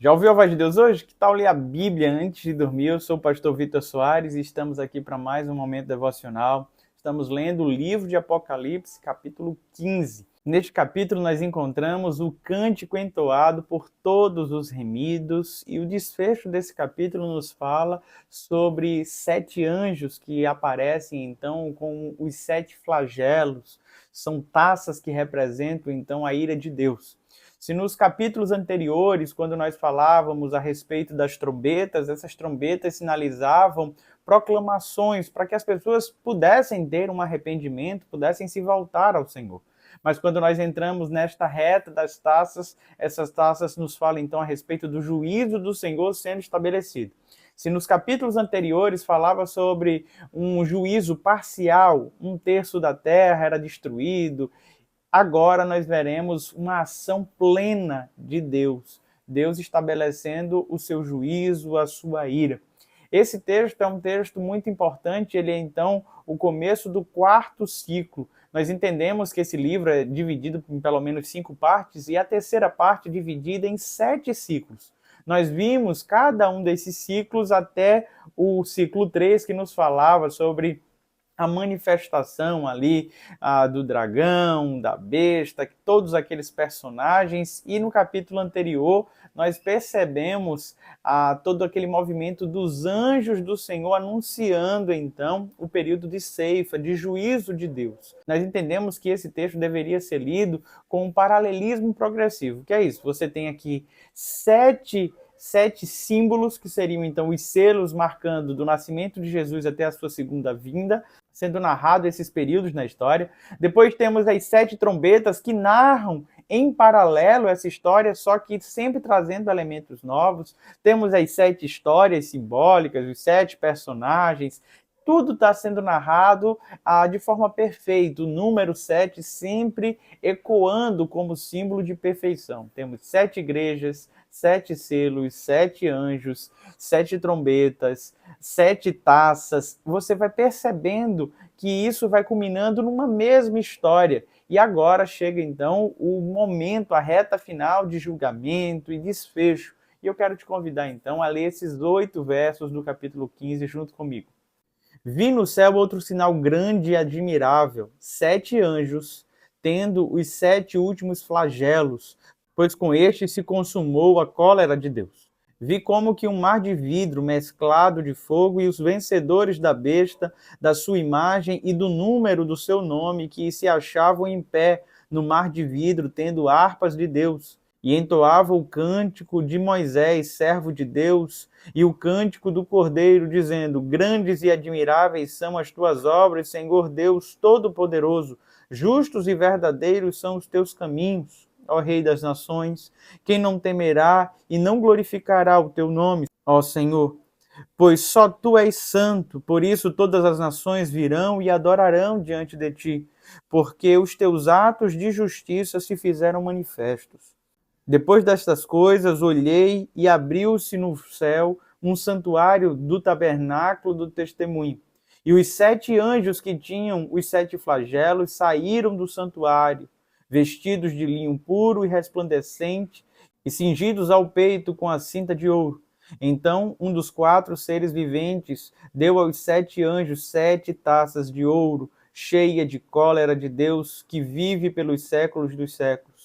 Já ouviu a voz de Deus hoje? Que tal ler a Bíblia antes de dormir? Eu sou o pastor Vitor Soares e estamos aqui para mais um momento devocional. Estamos lendo o livro de Apocalipse, capítulo 15. Neste capítulo nós encontramos o cântico entoado por todos os remidos e o desfecho desse capítulo nos fala sobre 7 anjos que aparecem então com os 7 flagelos. São taças que representam então a ira de Deus. Se nos capítulos anteriores, quando nós falávamos a respeito das trombetas, essas trombetas sinalizavam proclamações para que as pessoas pudessem ter um arrependimento, pudessem se voltar ao Senhor. Mas quando nós entramos nesta reta das taças, essas taças nos falam então a respeito do juízo do Senhor sendo estabelecido. Se nos capítulos anteriores falava sobre um juízo parcial, um terço da terra era destruído, agora nós veremos uma ação plena de Deus. Deus estabelecendo o seu juízo, a sua ira. Esse texto é um texto muito importante, ele é então o começo do 4º ciclo. Nós entendemos que esse livro é dividido em pelo menos 5 partes e a terceira parte é dividida em 7 ciclos. Nós vimos cada um desses ciclos até o ciclo 3, que nos falava sobre a manifestação ali do dragão, da besta, todos aqueles personagens. E no capítulo anterior, nós percebemos todo aquele movimento dos anjos do Senhor anunciando, então, o período de ceifa, de juízo de Deus. Nós entendemos que esse texto deveria ser lido com um paralelismo progressivo. O que é isso? Você tem aqui sete símbolos, que seriam, então, os selos marcando do nascimento de Jesus até a sua segunda vinda, sendo narrado esses períodos na história. Depois temos as 7 trombetas que narram em paralelo essa história, só que sempre trazendo elementos novos. Temos as 7 histórias simbólicas, os 7 personagens. Tudo está sendo narrado de forma perfeita. O número 7 sempre ecoando como símbolo de perfeição. Temos 7 igrejas, 7 selos, 7 anjos, 7 trombetas, 7 taças. Você vai percebendo que isso vai culminando numa mesma história. E agora chega então o momento, a reta final de julgamento e desfecho. E eu quero te convidar então a ler esses 8 versos do capítulo 15 junto comigo. Vi no céu outro sinal grande e admirável, 7 anjos, tendo os 7 últimos flagelos, pois com estes se consumou a cólera de Deus. Vi como que um mar de vidro mesclado de fogo e os vencedores da besta, da sua imagem e do número do seu nome, que se achavam em pé no mar de vidro, tendo harpas de Deus, e entoava o cântico de Moisés, servo de Deus, e o cântico do Cordeiro, dizendo: Grandes e admiráveis são as tuas obras, Senhor Deus Todo-Poderoso. Justos e verdadeiros são os teus caminhos, ó Rei das nações. Quem não temerá e não glorificará o teu nome, ó Senhor? Pois só tu és santo, por isso todas as nações virão e adorarão diante de ti, porque os teus atos de justiça se fizeram manifestos. Depois destas coisas, olhei e abriu-se no céu um santuário do tabernáculo do testemunho. E os 7 anjos que tinham os 7 flagelos saíram do santuário, vestidos de linho puro e resplandecente, e cingidos ao peito com a cinta de ouro. Então um dos 4 seres viventes deu aos 7 anjos 7 taças de ouro, cheia de cólera de Deus, que vive pelos séculos dos séculos.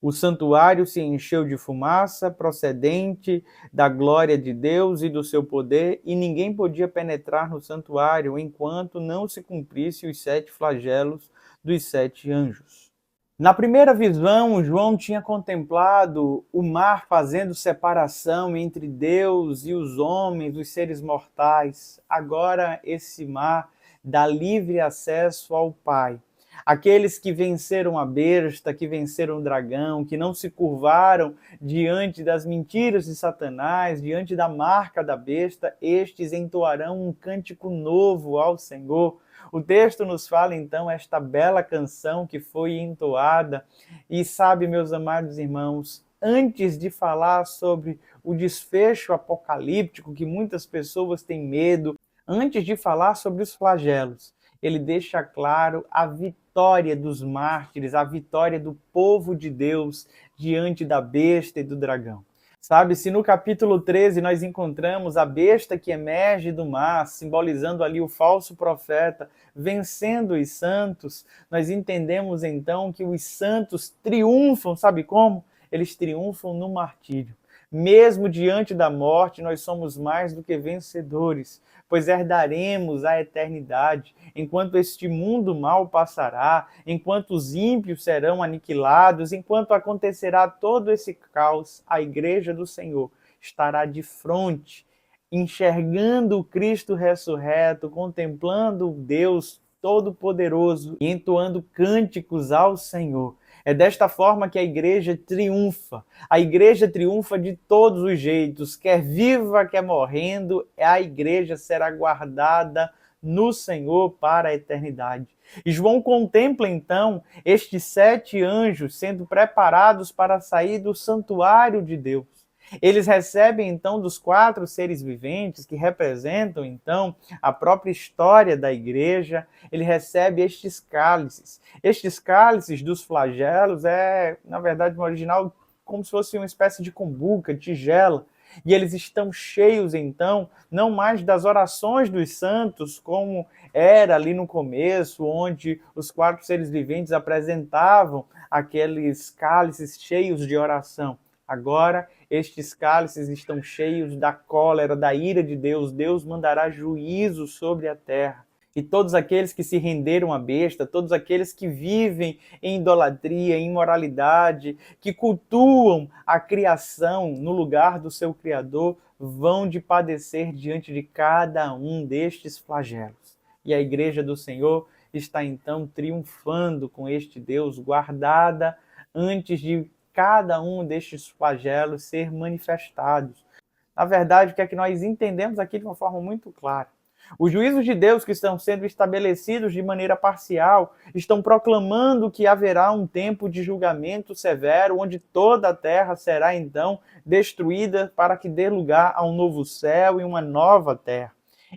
O santuário se encheu de fumaça procedente da glória de Deus e do seu poder, e ninguém podia penetrar no santuário enquanto não se cumprisse os 7 flagelos dos 7 anjos. Na primeira visão, João tinha contemplado o mar fazendo separação entre Deus e os homens, os seres mortais. Agora esse mar dá livre acesso ao Pai. Aqueles que venceram a besta, que venceram o dragão, que não se curvaram diante das mentiras de Satanás, diante da marca da besta, estes entoarão um cântico novo ao Senhor. O texto nos fala então esta bela canção que foi entoada. E sabe, meus amados irmãos, antes de falar sobre o desfecho apocalíptico, que muitas pessoas têm medo, antes de falar sobre os flagelos, ele deixa claro a vitória dos mártires, a vitória do povo de Deus diante da besta e do dragão. Sabe, se no capítulo 13 nós encontramos a besta que emerge do mar, simbolizando ali o falso profeta, vencendo os santos, nós entendemos então que os santos triunfam, sabe como? Eles triunfam no martírio. Mesmo diante da morte, nós somos mais do que vencedores, pois herdaremos a eternidade. Enquanto este mundo mal passará, enquanto os ímpios serão aniquilados, enquanto acontecerá todo esse caos, a igreja do Senhor estará de frente, enxergando o Cristo ressurreto, contemplando o Deus Todo-Poderoso e entoando cânticos ao Senhor. É desta forma que a igreja triunfa. A igreja triunfa de todos os jeitos, quer viva, quer morrendo, a igreja será guardada no Senhor para a eternidade. E João contempla então estes 7 anjos sendo preparados para sair do santuário de Deus. Eles recebem então dos 4 seres viventes, que representam então a própria história da igreja, ele recebe estes cálices. Estes cálices dos flagelos na verdade, no original, como se fosse uma espécie de cumbuca, tigela, e eles estão cheios, então, não mais das orações dos santos, como era ali no começo, onde os 4 seres viventes apresentavam aqueles cálices cheios de oração. Agora, estes cálices estão cheios da cólera, da ira de Deus. Deus mandará juízo sobre a terra. E todos aqueles que se renderam à besta, todos aqueles que vivem em idolatria, em imoralidade, que cultuam a criação no lugar do seu Criador, vão de padecer diante de cada um destes flagelos. E a igreja do Senhor está então triunfando com este Deus, guardada antes de cada um destes flagelos ser manifestados. Na verdade, o que é que nós entendemos aqui de uma forma muito clara? Os juízos de Deus que estão sendo estabelecidos de maneira parcial estão proclamando que haverá um tempo de julgamento severo, onde toda a terra será então destruída para que dê lugar a um novo céu e uma nova terra.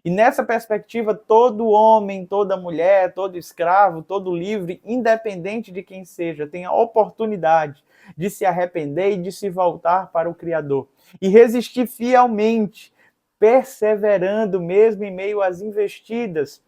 E nessa perspectiva, todo homem, toda mulher, todo escravo, todo livre, independente de quem seja, tem a oportunidade de se arrepender e de se voltar para o Criador. E resistir fielmente, perseverando mesmo em meio às investidas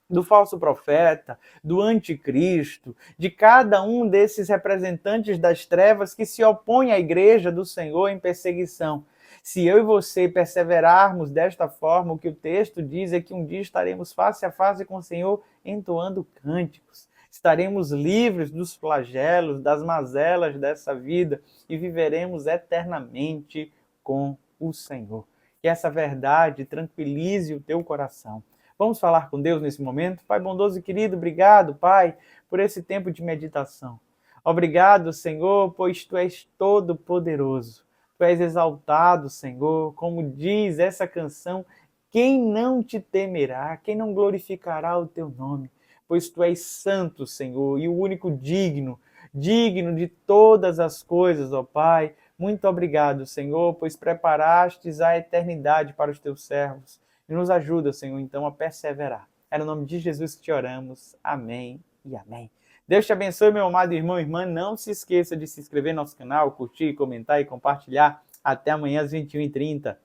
do falso profeta, do anticristo, de cada um desses representantes das trevas que se opõem à igreja do Senhor em perseguição. Se eu e você perseverarmos desta forma, o que o texto diz é que um dia estaremos face a face com o Senhor entoando cânticos. Estaremos livres dos flagelos, das mazelas dessa vida e viveremos eternamente com o Senhor. Que essa verdade tranquilize o teu coração. Vamos falar com Deus nesse momento? Pai bondoso e querido, obrigado, Pai, por esse tempo de meditação. Obrigado, Senhor, pois Tu és todo-poderoso. Tu és exaltado, Senhor, como diz essa canção, quem não te temerá, quem não glorificará o Teu nome? Pois Tu és santo, Senhor, e o único digno de todas as coisas, ó Pai. Muito obrigado, Senhor, pois preparastes a eternidade para os Teus servos. E nos ajuda, Senhor, então, a perseverar. É no nome de Jesus que te oramos. Amém e amém. Deus te abençoe, meu amado irmão e irmã. Não se esqueça de se inscrever no nosso canal, curtir, comentar e compartilhar. Até amanhã às 21h30.